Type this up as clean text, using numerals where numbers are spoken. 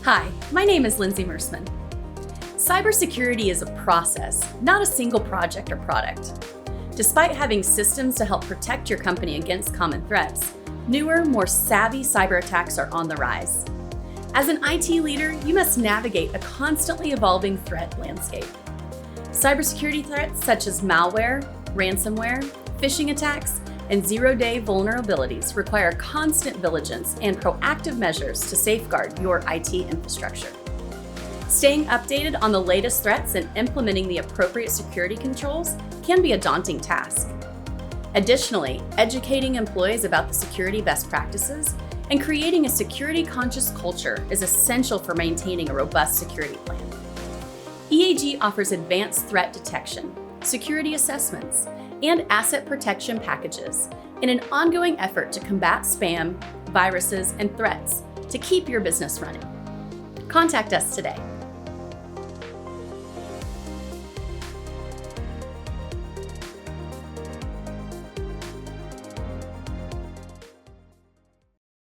Hi, my name is Lindsay Mersman. Cybersecurity is a process, not a single project or product. Despite having systems to help protect your company against common threats, newer, more savvy cyber attacks are on the rise. As an IT leader, you must navigate a constantly evolving threat landscape. Cybersecurity threats such as malware, ransomware, phishing attacks, and zero-day vulnerabilities require constant vigilance and proactive measures to safeguard your IT infrastructure. Staying updated on the latest threats and implementing the appropriate security controls can be a daunting task. Additionally, educating employees about the security best practices and creating a security-conscious culture is essential for maintaining a robust security plan. EAG offers advanced threat detection, security assessments, and asset protection packages in an ongoing effort to combat spam, viruses, and threats to keep your business running. Contact us today.